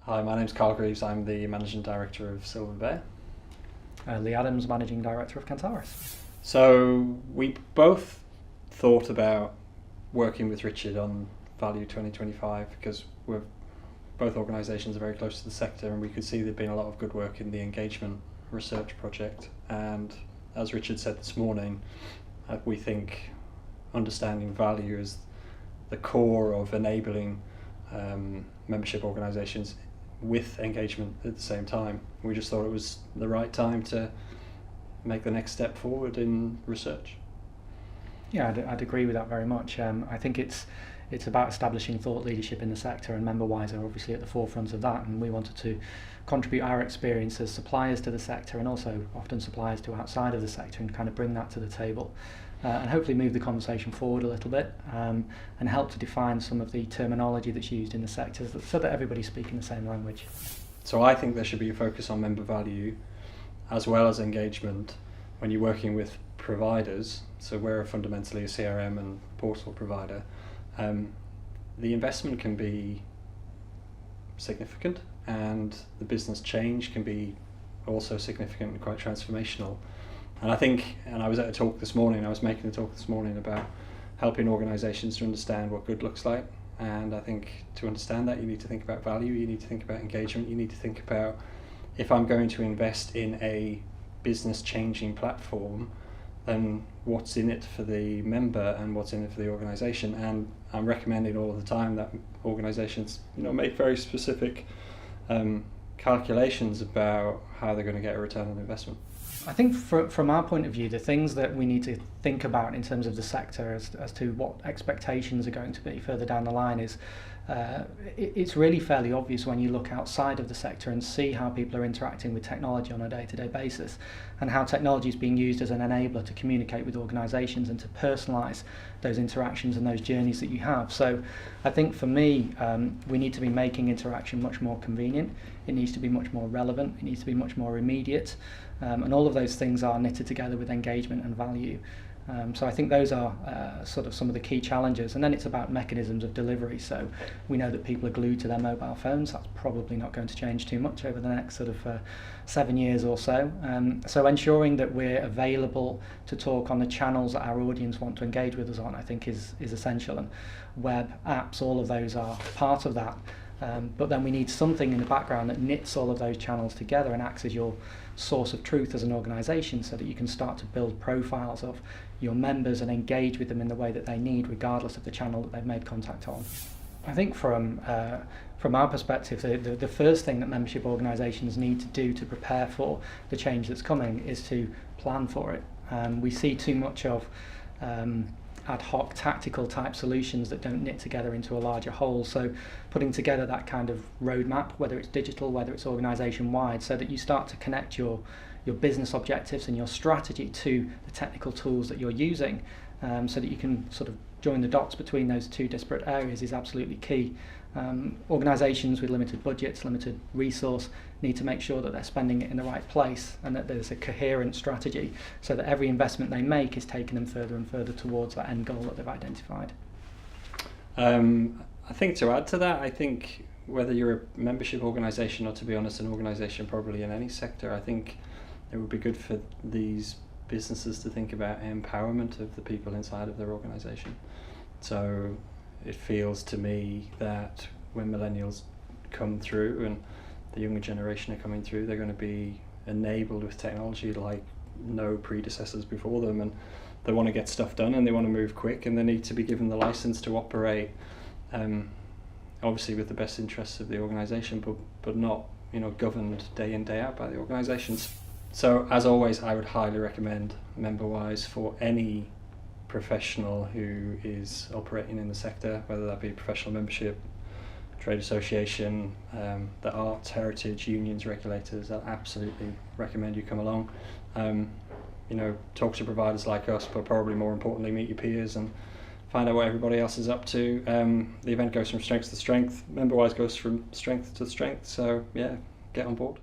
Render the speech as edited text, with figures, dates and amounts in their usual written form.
Hi, my name's Grieves. I'm the Managing Director of Silverbear. Lee Adams, Managing Director of Cantarus. So we both thought about working with Richard on Value 2025 because both organisations are very close to the sector, and we could see there'd been a lot of good work in the engagement research project. And as Richard said this morning, we think understanding value is the core of enabling membership organisations with engagement at the same time. We just thought it was the right time to make the next step forward in research. Yeah, I'd agree with that very much. I think it's about establishing thought leadership in the sector, and Memberwise are obviously at the forefront of that, and we wanted to contribute our experience as suppliers to the sector, and also often suppliers to outside of the sector, and kind of bring that to the table, and hopefully move the conversation forward a little bit, and help to define some of the terminology that's used in the sector so that everybody's speaking the same language. So I think there should be a focus on member value as well as engagement when you're working with providers. So we're fundamentally a CRM and portal provider. The investment can be significant, and the business change can be also significant and quite transformational. And I think, and I was at a talk this morning, I was making a talk this morning about helping organisations to understand what good looks like. And I think to understand that, you need to think about value, you need to think about engagement, you need to think about, if I'm going to invest in a business changing platform, then what's in it for the member and what's in it for the organisation. And I'm recommending all the time that organisations, make very specific calculations about how they're going to get a return on investment. I think from our point of view, the things that we need to think about in terms of the sector as to what expectations are going to be further down the line is it's really fairly obvious when you look outside of the sector and see how people are interacting with technology on a day-to-day basis, and how technology is being used as an enabler to communicate with organisations and to personalise those interactions and those journeys that you have. So I think for me, we need to be making interaction much more convenient, it needs to be much more relevant, it needs to be much more immediate, and all of those things are knitted together with engagement and value. So I think those are sort of some of the key challenges, and then it's about mechanisms of delivery. So we know that people are glued to their mobile phones. That's probably not going to change too much over the next sort of 7 years or so. So ensuring that we're available to talk on the channels that our audience want to engage with us on, I think is essential, and web, apps, all of those are part of that. But then we need something in the background that knits all of those channels together and acts as your source of truth as an organisation, so that you can start to build profiles of your members and engage with them in the way that they need, regardless of the channel that they've made contact on. I think from our perspective, the first thing that membership organisations need to do to prepare for the change that's coming is to plan for it. We see too much of ad hoc tactical type solutions that don't knit together into a larger whole. So putting together that kind of roadmap, whether it's digital, whether it's organisation wide, so that you start to connect your business objectives and your strategy to the technical tools that you're using, so that you can sort of join the dots between those two disparate areas, is absolutely key. Organisations with limited budgets, limited resource, need to make sure that they're spending it in the right place, and that there's a coherent strategy, so that every investment they make is taking them further and further towards that end goal that they've identified. I think to add to that, I think whether you're a membership organisation or, to be honest, an organisation probably in any sector, I think it would be good for these businesses to think about empowerment of the people inside of their organisation. So it feels to me that when millennials come through and the younger generation are coming through, they're going to be enabled with technology like no predecessors before them, and they want to get stuff done and they want to move quick, and they need to be given the license to operate, obviously with the best interests of the organisation, but not governed day in, day out by the organisations. So as always, I would highly recommend Memberwise for any professional who is operating in the sector, whether that be professional membership, trade association, the arts, heritage, unions, regulators. I absolutely recommend you come along. Talk to providers like us, but probably more importantly, meet your peers and find out what everybody else is up to. The event goes from strength to strength. Memberwise goes from strength to strength. So yeah, get on board.